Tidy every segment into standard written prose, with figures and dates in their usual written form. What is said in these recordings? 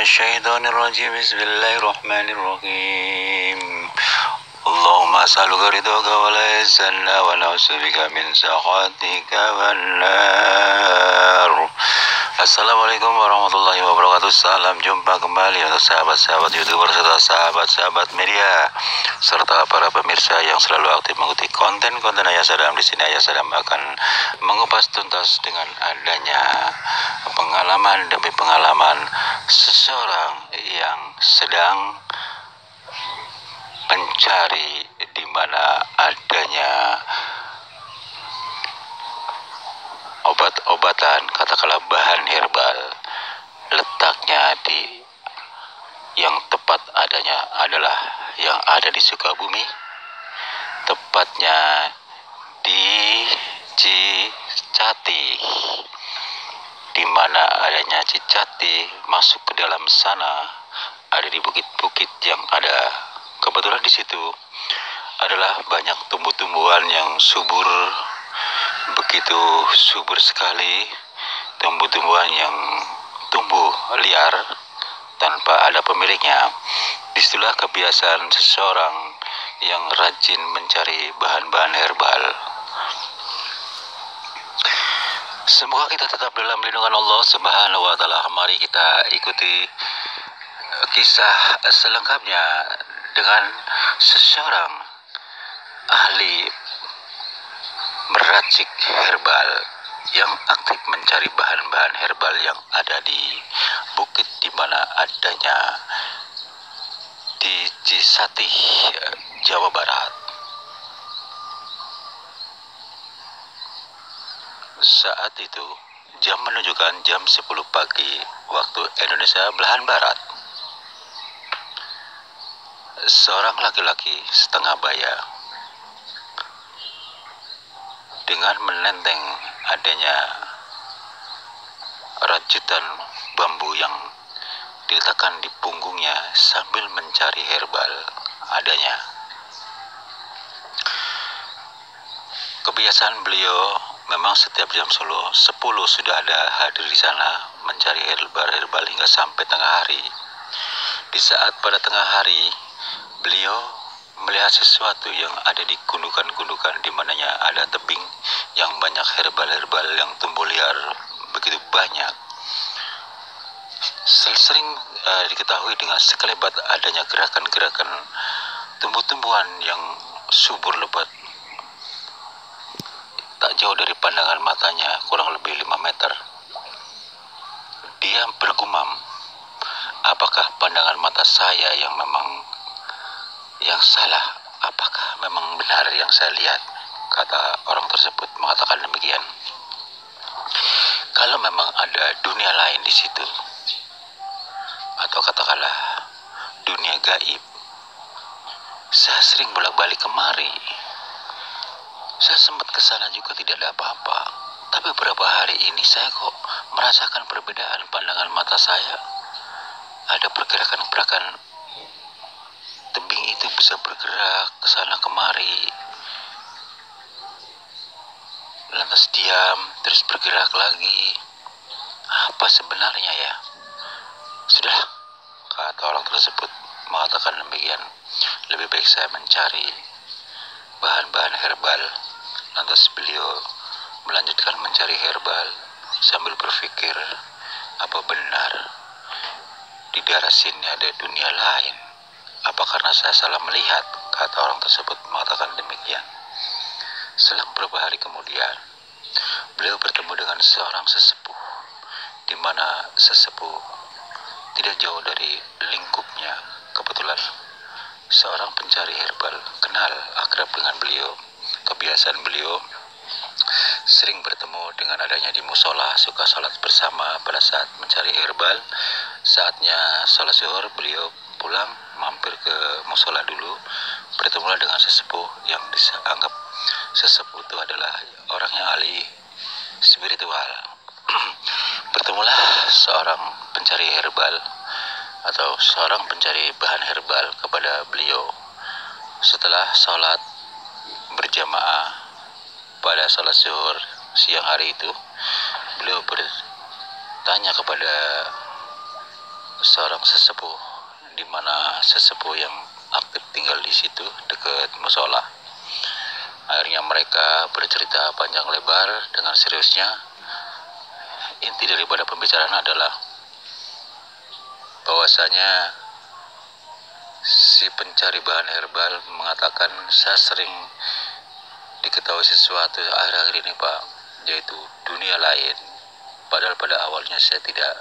minasyaitonirrajim. Bismillahirrahmanirrahim. Allahumma as'aluka ridhaka wa la ihsanna wa na'udzubika min sakhatika wan nar. Assalamualaikum warahmatullahi wabarakatuh. Salam jumpa kembali untuk sahabat-sahabat YouTuber serta sahabat-sahabat media serta para pemirsa yang selalu aktif mengikuti konten-konten Ayah Sadam. Di sini Ayah Sadam akan mengupas tuntas dengan adanya pengalaman demi pengalaman seseorang yang sedang mencari di mana adanya obat-obatan, katakanlah bahan herbal. Letaknya di yang tepat adanya adalah yang ada di Sukabumi, tepatnya di Cicati, di mana adanya Cicati masuk ke dalam sana, ada di bukit-bukit yang ada. Kebetulan di situ adalah banyak tumbuh-tumbuhan yang subur, begitu subur sekali, tumbuh-tumbuhan yang tumbuh liar tanpa ada pemiliknya. Disitulah kebiasaan seseorang yang rajin mencari bahan-bahan herbal. Semoga kita tetap dalam lindungan Allah Subhanahu wa Ta'ala. Mari kita ikuti kisah selengkapnya dengan seseorang ahli meracik herbal yang aktif mencari bahan-bahan herbal yang ada di bukit di mana adanya di Cicati, Jawa Barat. Saat itu jam menunjukkan jam 10 pagi waktu Indonesia belahan barat. Seorang laki-laki setengah baya dengan menenteng adanya rajutan bambu yang diletakkan di punggungnya sambil mencari herbal adanya. Kebiasaan beliau memang setiap jam 10 sudah ada hadir di sana mencari herbal hingga sampai tengah hari. Di saat pada tengah hari beliau melihat sesuatu yang ada di gundukan-gundukan di mananya ada tebing yang banyak herbal yang tumbuh liar begitu banyak. Sering diketahui dengan sekelebat adanya gerakan-gerakan tumbuh-tumbuhan yang subur lebat tak jauh dari pandangan matanya, kurang lebih 5 meter. Dia bergumam, apakah pandangan mata saya yang memang yang salah, apakah memang benar yang saya lihat? Kata orang tersebut mengatakan demikian. Kalau memang ada dunia lain di situ, atau katakanlah dunia gaib, saya sering bolak-balik kemari. Saya sempat ke sana juga tidak ada apa-apa. Tapi beberapa hari ini saya kok merasakan perbedaan pandangan mata saya. Ada pergerakan-pergerakan tebing itu bisa bergerak ke sana kemari, lantas diam, terus bergerak lagi. Apa sebenarnya ya? Sudahlah, kata orang tersebut mengatakan demikian. Lebih baik saya mencari bahan-bahan herbal. Lantas beliau melanjutkan mencari herbal sambil berpikir, apa benar di daerah sini ada dunia lain? Apa karena saya salah melihat? Kata orang tersebut mengatakan demikian. Selang beberapa hari kemudian, beliau bertemu dengan seorang sesepuh, di mana sesepuh tidak jauh dari lingkupnya. Kebetulan seorang pencari herbal kenal akrab dengan beliau. Kebiasaan beliau sering bertemu dengan adanya di musola, suka salat bersama pada saat mencari herbal. Saatnya salat zuhur, beliau pulang mampir ke musola dulu, bertemulah dengan sesepuh yang dianggap sesepuh itu adalah orang yang ahli spiritual. Bertemulah seorang pencari herbal atau seorang pencari bahan herbal kepada beliau. Setelah sholat berjamaah pada sholat zuhur siang hari itu, beliau bertanya kepada seorang sesepuh, di mana sesepuh yang aktif tinggal di situ dekat musola. Akhirnya mereka bercerita panjang lebar dengan seriusnya. Inti daripada pembicaraan adalah bahwasanya si pencari bahan herbal mengatakan, saya sering diketahui sesuatu akhir-akhir ini Pak, yaitu dunia lain. Padahal pada awalnya saya tidak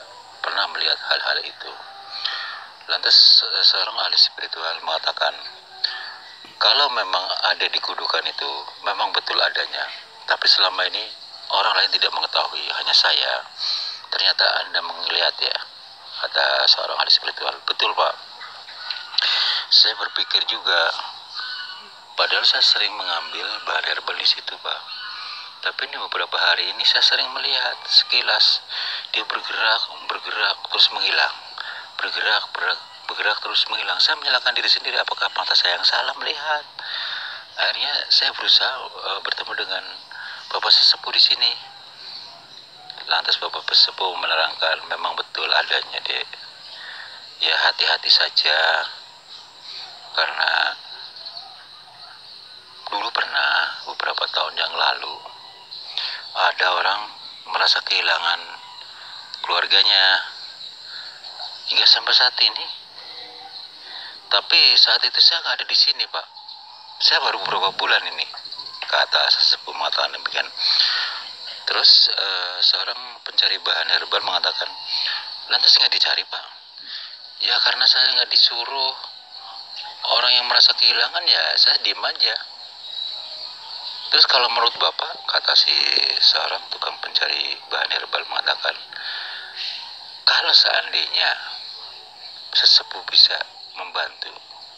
pernah melihat hal-hal itu. Lantas seorang ahli spiritual mengatakan, kalau memang ada di kudukan itu, memang betul adanya. Tapi selama ini orang lain tidak mengetahui, hanya saya. Ternyata Anda melihat ya, kata seorang ahli spiritual. Betul Pak. Saya berpikir juga, padahal saya sering mengambil bahan herbal di situ Pak. Tapi ini beberapa hari ini saya sering melihat sekilas dia bergerak terus menghilang, bergerak terus menghilang. Saya menyalahkan diri sendiri, apakah mata saya yang salah melihat? Akhirnya saya berusaha bertemu dengan Bapak Sesepuh di sini. Lantas Bapak Sesepuh menerangkan, memang betul adanya Dek. Ya hati-hati saja, karena dulu pernah beberapa tahun yang lalu ada orang merasa kehilangan keluarganya hingga sampai saat ini. Tapi saat itu saya nggak ada di sini Pak. Saya baru beberapa bulan ini, kata sesepuh mengatakan demikian. Terus seorang pencari bahan herbal mengatakan, lantas nggak dicari Pak? Ya karena saya nggak disuruh. Orang yang merasa kehilangan ya saya diem aja. Terus kalau menurut Bapak, kata si seorang tukang pencari bahan herbal mengatakan, kalau seandainya sesepuh bisa membantu,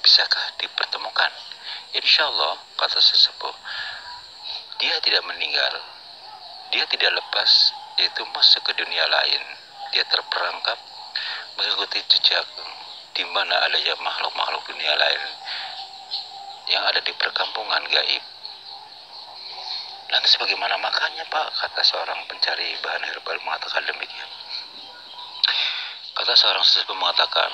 bisakah dipertemukan? Insya Allah, kata sesepuh, dia tidak meninggal, dia tidak lepas, yaitu masuk ke dunia lain. Dia terperangkap mengikuti jejak di mana adanya makhluk-makhluk dunia lain yang ada di perkampungan gaib. Lantas bagaimana makannya Pak? Kata seorang pencari bahan herbal mengatakan demikian. Kata seorang sesepuh mengatakan,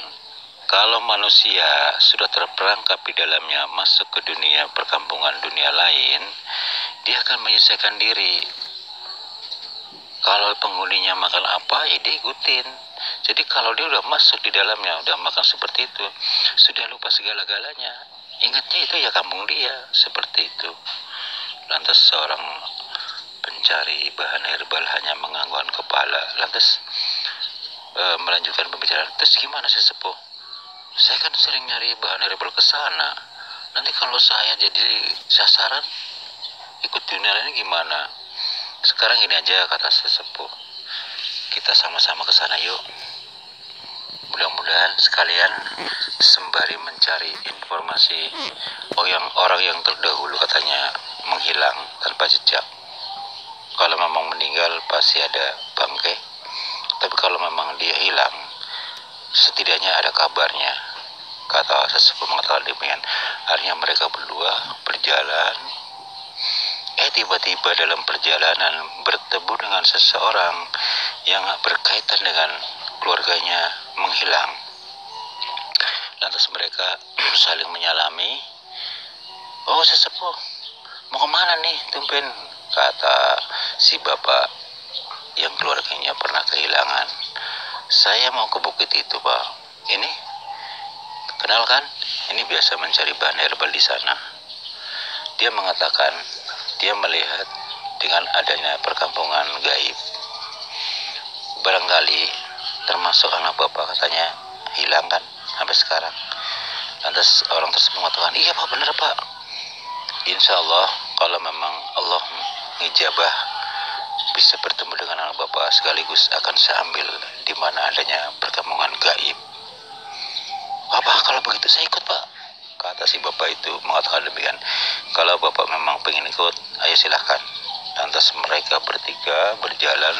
kalau manusia sudah terperangkap di dalamnya masuk ke dunia perkampungan dunia lain, dia akan menyesuaikan diri. Kalau penghuninya makan apa, ya dia ikutin. Jadi kalau dia udah masuk di dalamnya, udah makan seperti itu, sudah lupa segala-galanya. Ingatnya itu ya kampung dia, seperti itu. Lantas seorang pencari bahan herbal hanya menganggukkan kepala. Lantas melanjutkan pembicaraan. Terus gimana sesepuh? Saya kan sering nyari bahan herbal ke sana. Nanti kalau saya jadi sasaran ikut dunia ini gimana? Sekarang gini aja, kata sesepuh, kita sama-sama ke sana yuk. Mudah-mudahan sekalian sembari mencari informasi orang yang terdahulu katanya menghilang tanpa jejak. Kalau memang meninggal pasti ada bangkai, tapi kalau memang dia hilang setidaknya ada kabarnya, kata sesepuh mengatakan demikian. Akhirnya mereka berdua berjalan. Tiba-tiba dalam perjalanan bertemu dengan seseorang yang berkaitan dengan keluarganya menghilang. Lantas mereka saling menyalami. Oh sesepuh, mau kemana nih tumben? Kata si bapak yang keluarganya pernah kehilangan. Saya mau ke bukit itu Pak. Ini, kenalkan, ini biasa mencari bahan herbal di sana. Dia mengatakan, dia melihat dengan adanya perkampungan gaib. Barangkali termasuk anak bapak katanya hilang kan sampai sekarang. Lantas orang tersebut mengatakan, iya Pak, benar Pak. Insya Allah kalau memang Allah ngijabah bisa bertemu dengan anak bapak sekaligus akan saya ambil di mana adanya perkampungan gaib. Bapak kalau begitu saya ikut Pak, kata si bapak itu mengatakan demikian. Kalau bapak memang pengen ikut, ayo silahkan. Lantas mereka bertiga berjalan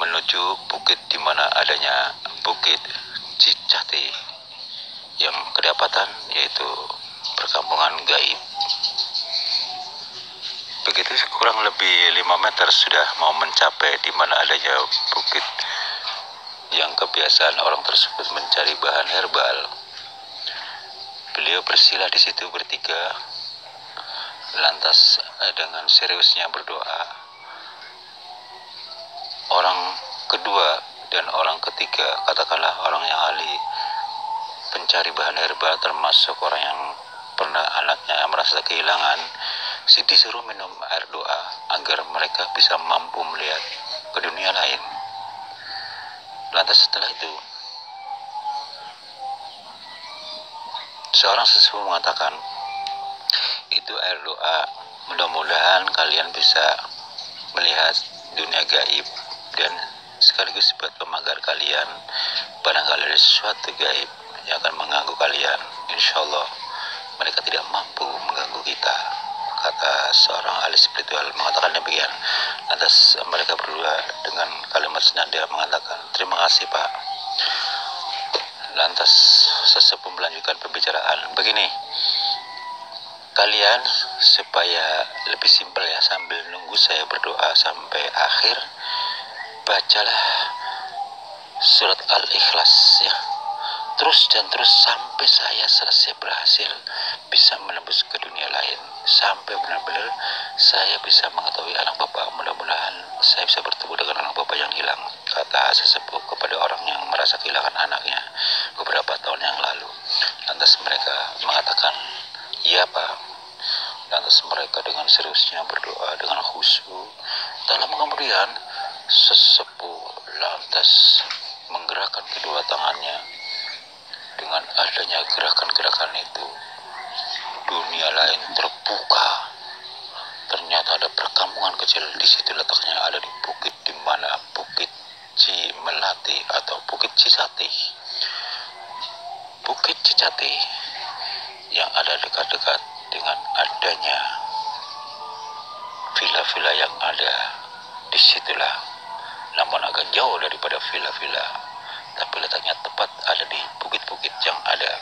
menuju bukit di mana adanya bukit Cicati yang kedapatan, yaitu perkampungan gaib. Begitu kurang lebih 5 meter sudah mau mencapai di mana adanya bukit yang kebiasaan orang tersebut mencari bahan herbal. Beliau bersila di situ bertiga, lantas dengan seriusnya berdoa. Orang kedua dan orang ketiga, katakanlah orang yang ahli pencari bahan herbal, termasuk orang yang pernah anaknya merasa kehilangan, disuruh minum air doa agar mereka bisa mampu melihat ke dunia lain. Lantas setelah itu, seorang sesepuh mengatakan, itu air doa, mudah-mudahan kalian bisa melihat dunia gaib dan sekaligus buat pemagar kalian. Barangkali ada sesuatu gaib yang akan mengganggu kalian, insya Allah mereka tidak mampu mengganggu kita, kata seorang ahli spiritual mengatakan demikian. Lantas mereka berdua dengan kalimat senada mengatakan, terima kasih Pak. Lantas sesepuh melanjutkan pembicaraan, begini, kalian supaya lebih simpel ya, sambil nunggu saya berdoa sampai akhir, bacalah surat Al-Ikhlas ya, terus dan terus sampai saya selesai berhasil bisa menembus ke dunia lain, sampai benar-benar saya bisa mengetahui anak Bapak. Mudah-mudahan saya bisa bertemu dengan anak Bapak yang hilang, kata sesepuh kepada orang yang merasa kehilangan anaknya beberapa tahun yang lalu. Lantas mereka mengatakan, iya Pak. Lantas mereka dengan seriusnya berdoa dengan khusyuk. Tak lama kemudian sesepuh lantas menggerakkan kedua tangannya. Dengan adanya gerakan-gerakan itu, dunia lain terbuka. Ternyata ada perkampungan kecil di situ, letaknya ada di bukit, di mana Bukit Cimelati atau Bukit Cisate. Bukit Cisate yang ada dekat-dekat dengan adanya villa-villa yang ada di situlah, namun agak jauh daripada villa-villa, tapi letaknya tepat ada di bukit-bukit yang ada.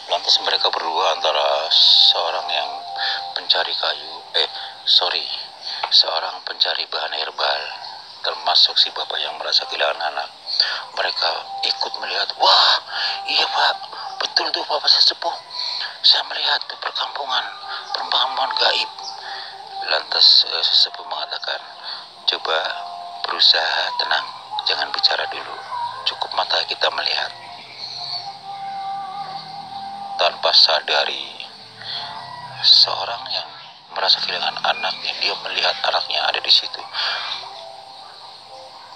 Lantas mereka berdua, antara seorang yang pencari seorang pencari bahan herbal, termasuk si bapak yang merasa kehilangan anak, mereka ikut melihat. Wah, iya Pak, betul tuh Bapak sesepuh, saya melihat tuh perkampungan gaib. Lantas sesepuh mengatakan, coba berusaha tenang, jangan bicara dulu, cukup mata kita melihat. Tanpa sadari, seorang yang merasa kehilangan anaknya, dia melihat anaknya ada di situ.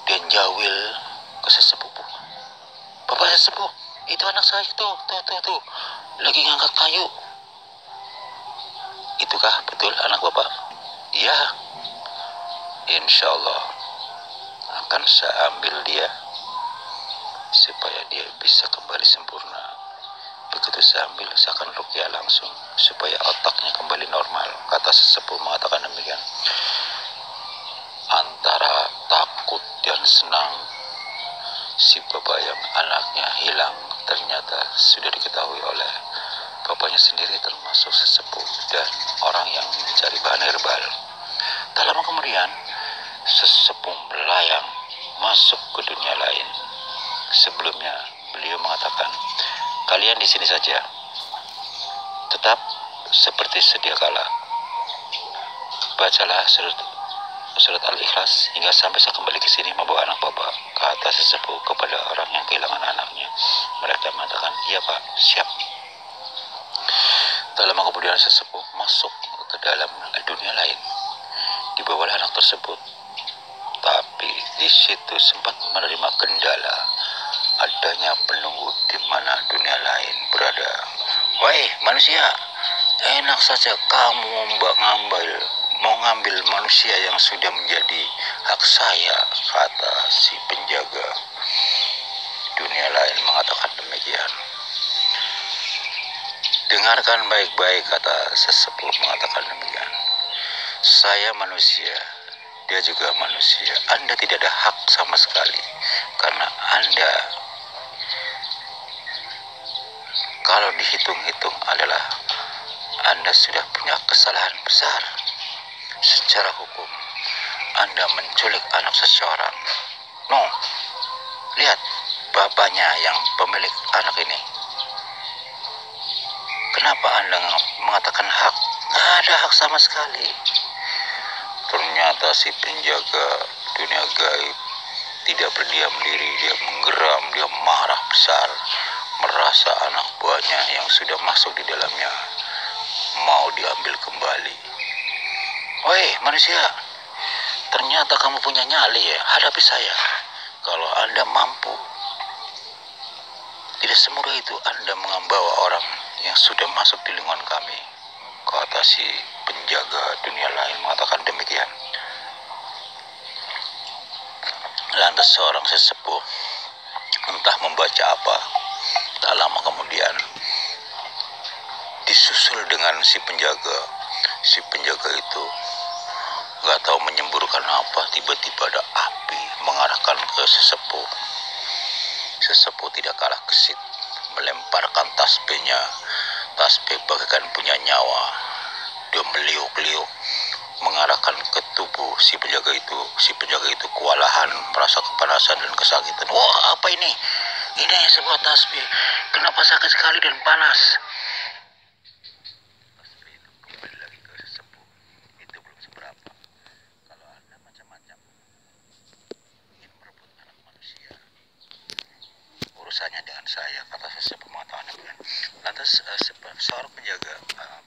Dia jawil ke sesepuh, Bapak sesepuh, itu anak saya tuh, lagi ngangkat kayu. Itukah betul anak Bapak? Ya, insya Allah akan saya ambil dia supaya dia bisa kembali sempurna. Begitu saya ambil, saya akan ruqyah langsung supaya otaknya kembali normal, kata sesepuh mengatakan demikian. Antara takut dan senang, si bapak yang anaknya hilang ternyata sudah diketahui oleh bapaknya sendiri, termasuk sesepuh dan orang yang mencari bahan herbal. Tak lama kemudian, sesepuh melayang masuk ke dunia lain. Sebelumnya beliau mengatakan, kalian di sini saja, tetap seperti sedia kala. Bacalah surat Al-Ikhlas hingga sampai saya kembali ke sini membawa anak Bapak, kata sesepuh kepada orang yang kehilangan anaknya. Mereka mengatakan, iya Pak, siap. Tak lama kemudian sesepuh masuk ke dalam dunia lain. Dibawalah anak tersebut, tapi di situ sempat menerima kendala adanya penunggu di mana dunia lain berada. Woi manusia, enak saja kamu mau ngambil manusia yang sudah menjadi hak saya, kata si penjaga dunia lain mengatakan demikian. Dengarkan baik-baik, kata sesepuh mengatakan demikian. Saya manusia, dia juga manusia. Anda tidak ada hak sama sekali, karena Anda, kalau dihitung-hitung adalah Anda sudah punya kesalahan besar. Secara hukum, Anda menculik anak seseorang. No, Lihat, bapaknya yang pemilik anak ini. Kenapa Anda mengatakan hak? Nggak ada hak sama sekali. Ternyata si penjaga dunia gaib tidak berdiam diri, dia menggeram, dia marah besar, merasa anak buahnya yang sudah masuk di dalamnya mau diambil kembali. Woi manusia, ternyata kamu punya nyali ya, hadapi saya. Kalau Anda mampu, tidak semudah itu Anda membawa orang yang sudah masuk di lingkungan kami. Kata si penjaga dunia lain mengatakan demikian. Lantas seorang sesepuh entah membaca apa, tak lama kemudian disusul dengan si penjaga. Si penjaga itu nggak tahu menyemburkan apa, tiba-tiba ada api mengarahkan ke sesepuh. Sesepuh tidak kalah gesit, melemparkan tasbihnya. Tasbih bagaikan punya nyawa. Dia meliuk-liuk mengarahkan ke tubuh si penjaga itu. Si penjaga itu kewalahan, merasa kepanasan dan kesakitan. Wah, apa ini? Ini sebuah tasbih. Kenapa sakit sekali dan panas? Tasbih itu kembali lagi ke sesepuh. Itu belum seberapa. Kalau Anda macam-macam ingin merebut anak manusia, urusannya dengan saya, kata sesepuh mengatakan. Lantas seorang penjaga,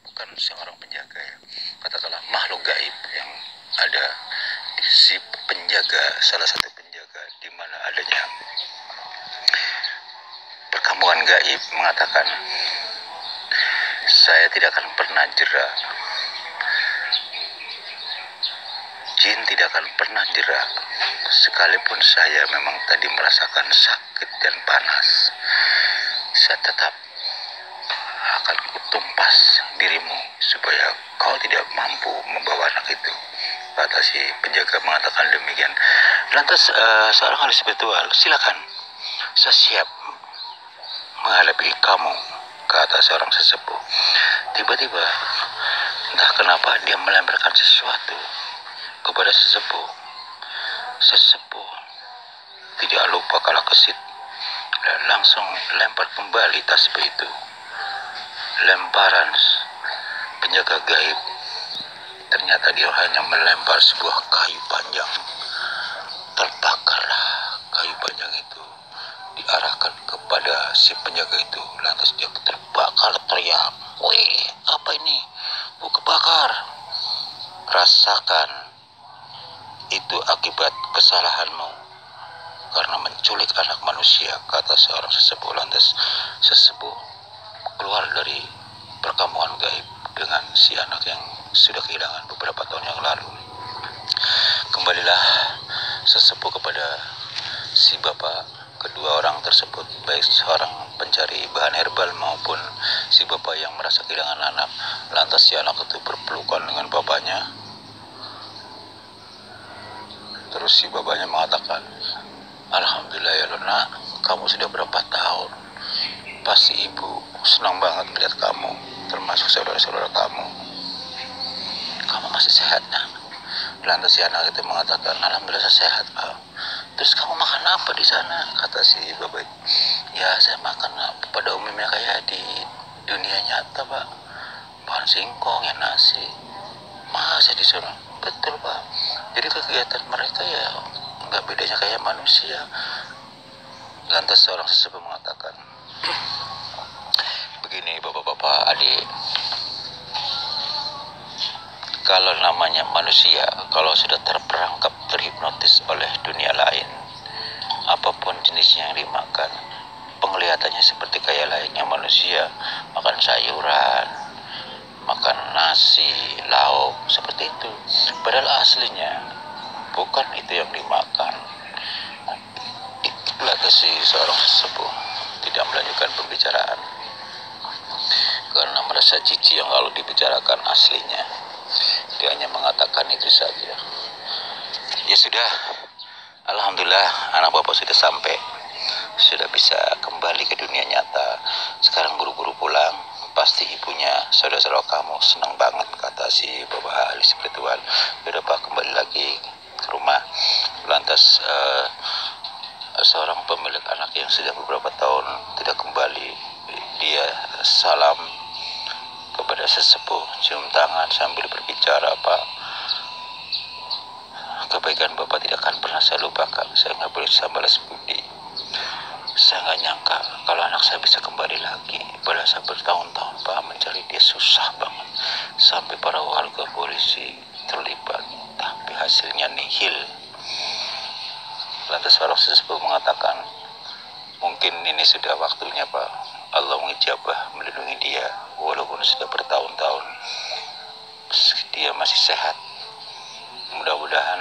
bukan seorang penjaga ya, katakanlah makhluk gaib yang ada di si penjaga, salah satu penjaga di mana adanya perkampungan gaib, mengatakan, saya tidak akan pernah jera, jin tidak akan pernah jera, sekalipun saya memang tadi merasakan sakit dan panas, saya tetap akan kutumpas dirimu supaya kau tidak mampu membawa anak itu, kata si penjaga mengatakan demikian. Lantas seorang ahli spiritual, silakan, saya siap menghadapi kamu, kata seorang sesepuh. Tiba-tiba entah kenapa dia melemparkan sesuatu kepada sesepuh. Sesepuh tidak lupa kalah gesit dan langsung lempar kembali tasbih itu. Lemparan penjaga gaib, ternyata dia hanya melempar sebuah kayu panjang. Terbakarlah kayu panjang itu, diarahkan kepada si penjaga itu. Lantas dia terbakar, teriak, wih, apa ini? Kebakar. Rasakan, itu akibat kesalahanmu karena menculik anak manusia, kata seorang sesepuh. Lantas sesepuh keluar dari perkampungan gaib dengan si anak yang sudah kehilangan beberapa tahun yang lalu. Kembalilah sesepuh kepada si bapak kedua orang tersebut, baik seorang pencari bahan herbal maupun si bapak yang merasa kehilangan anak. Lantas si anak itu berpelukan dengan bapaknya. Terus si bapaknya mengatakan, alhamdulillah ya nak, kamu sudah berapa tahun? Pasti ibu senang banget melihat kamu, termasuk saudara-saudara kamu. Kamu masih sehat, nak? Lantas si anak itu mengatakan, alhamdulillah saya sehat, Pak. Terus kamu makan apa di sana? Kata si bapak. Ya saya makan pada umumnya kayak di dunia nyata, Pak. Bahan singkong, ya nasi. Masa di sana? Betul, Pak. Jadi kegiatan mereka ya nggak bedanya kayak manusia. Lantas seorang sesepuh mengatakan, begini bapak-bapak, adik, kalau namanya manusia, kalau sudah terperangkap, terhipnotis oleh dunia lain, apapun jenisnya yang dimakan, penglihatannya seperti kayak layaknya manusia, makan sayuran, makan nasi, lauk, seperti itu. Padahal aslinya bukan itu yang dimakan. Itulah si seorang sesepuh tidak melanjutkan pembicaraan karena merasa jijik yang kalau dibicarakan aslinya. Dia hanya mengatakan itu saja. Ya sudah, alhamdulillah anak bapak sudah sampai, sudah bisa kembali ke dunia nyata. Sekarang buru-buru pulang, pasti ibunya, saudara-saudara kamu senang banget, kata si bapak ahli spiritual. Sudah pak, kembali lagi ke rumah. Lantas seorang pemilik anak yang sudah beberapa tahun tidak kembali. Dia salam kepada sesepuh, cium tangan sambil berbicara, "Pak, kebaikan Bapak tidak akan pernah saya lupakan. Saya nggak boleh balas budi. Saya nggak nyangka kalau anak saya bisa kembali lagi. Padahal saya bertahun-tahun Pak mencari dia, susah banget. Sampai para warga polisi terlibat, tapi hasilnya nihil." Lantas orang tersebut mengatakan, "Mungkin ini sudah waktunya Pak. Allah mengijabah melindungi dia. Walaupun sudah bertahun-tahun, dia masih sehat. Mudah-mudahan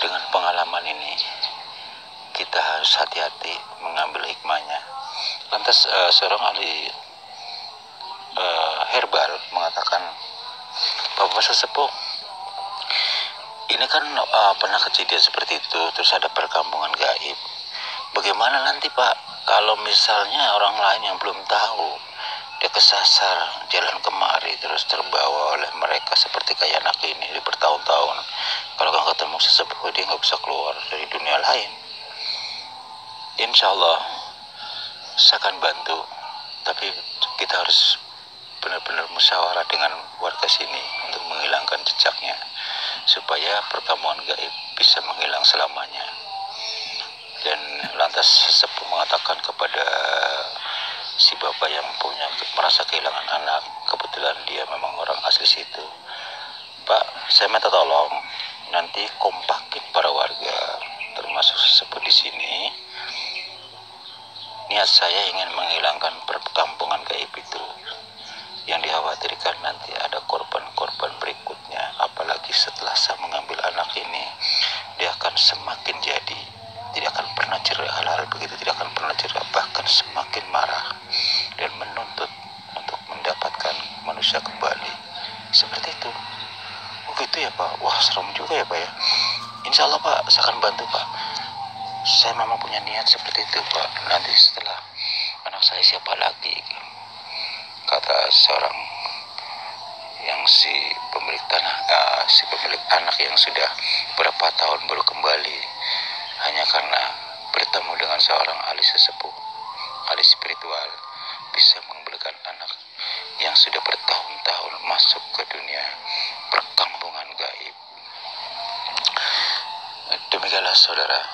dengan pengalaman ini kita harus hati-hati mengambil hikmahnya." Lantas seorang ahli herbal mengatakan, "Bapak sesepuh, ini kan pernah kejadian seperti itu, terus ada perkampungan gaib. Bagaimana nanti Pak kalau misalnya orang lain yang belum tahu, dia kesasar jalan kemari terus terbawa oleh mereka seperti kayak anak ini di bertahun-tahun. Kalau nggak ketemu sesepuh, dia nggak bisa keluar dari dunia lain. Insya Allah saya akan bantu, tapi kita harus benar-benar musyawarah dengan warga sini untuk menghilangkan jejaknya, supaya perkampungan gaib bisa menghilang selamanya." Dan lantas sesepuh mengatakan kepada si bapak yang merasa kehilangan anak, kebetulan dia memang orang asli situ, "Pak, saya minta tolong nanti kompakin para warga, termasuk sesepuh di sini. Niat saya ingin menghilangkan perkampungan gaib itu. Yang dikhawatirkan nanti ada korban-korban berikutnya, apalagi setelah saya mengambil anak ini, dia akan semakin jadi, tidak akan pernah cerai, hal-hal begitu tidak akan pernah cerai, bahkan semakin marah dan menuntut untuk mendapatkan manusia kembali." Seperti itu. "Oh gitu ya Pak, wah serem juga ya Pak ya. Insya Allah Pak, saya akan bantu Pak. Saya memang punya niat seperti itu Pak. Nanti setelah anak saya siapa lagi?" Kata seorang yang si pemilik anak yang sudah berapa tahun baru kembali, hanya karena bertemu dengan seorang ahli sesepuh, ahli spiritual, bisa mengembalikan anak yang sudah bertahun-tahun masuk ke dunia perkampungan gaib. Demikianlah saudara,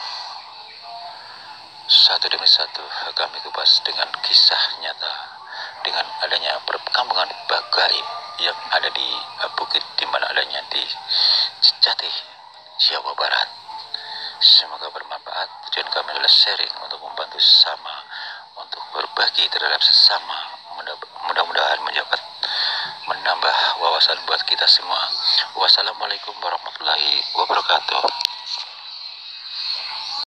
satu demi satu kami kupas dengan kisah nyata, dengan adanya perkampungan gaib yang ada di bukit, di mana adanya di Jati, Jawa Barat. Semoga bermanfaat. Tujuan kami adalah sharing untuk membantu sesama, untuk berbagi terhadap sesama. Mudah-mudahan menambah wawasan buat kita semua. Wassalamualaikum warahmatullahi wabarakatuh.